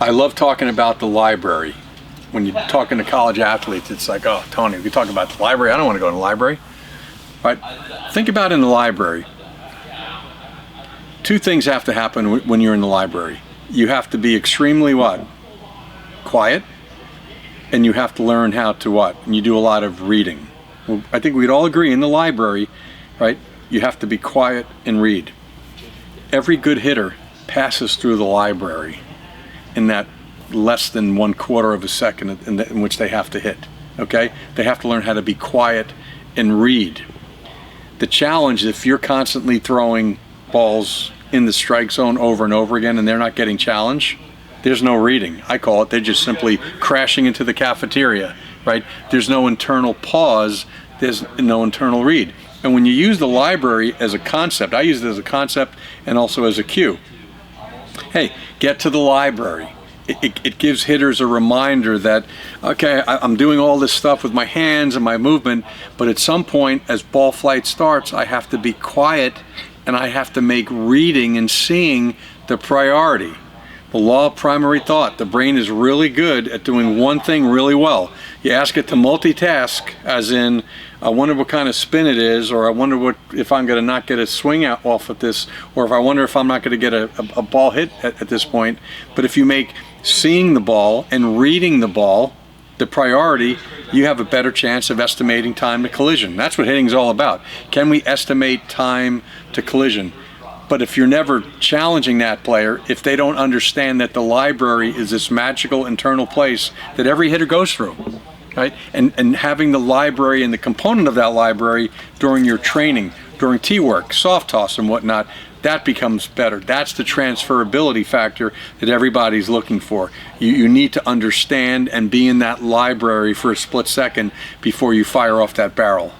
I love talking about the library. When you're talking to college athletes, it's like, oh, Tony, we talk about the library. I don't want to go to the library. Right? Think about in the library. Two things have to happen when you're in the library. You have to be extremely what? Quiet. And you have to learn how to what? And you do a lot of reading. Well, I think we'd all agree in the library, right? You have to be quiet and read. Every good hitter passes through the library in that less than 1/4 of a second in which they have to hit, okay? They have to learn how to be quiet and read. The challenge, if you're constantly throwing balls in the strike zone over and over again and they're not getting challenged, there's no reading. I call it, they're just simply crashing into the cafeteria, right? There's no internal pause, there's no internal read. And when you use the library as a concept, I use it as a concept and also as a cue. Hey, get to the library. It gives hitters a reminder that, okay, I'm doing all this stuff with my hands and my movement, but at some point as ball flight starts, I have to be quiet and I have to make reading and seeing the priority. The law of primary thought. The brain is really good at doing one thing really well. You ask it to multitask, as in, I wonder what kind of spin it is, or I wonder if I'm going to not get a swing out off of this, or if I wonder if I'm not going to get a ball hit at this point. But if you make seeing the ball and reading the ball the priority, you have a better chance of estimating time to collision. That's what hitting is all about. Can we estimate time to collision? But if you're never challenging that player, if they don't understand that the library is this magical internal place that every hitter goes through, right? And having the library and the component of that library during your training, during tee work, soft toss and whatnot, that becomes better. That's the transferability factor that everybody's looking for. You need to understand and be in that library for a split second before you fire off that barrel.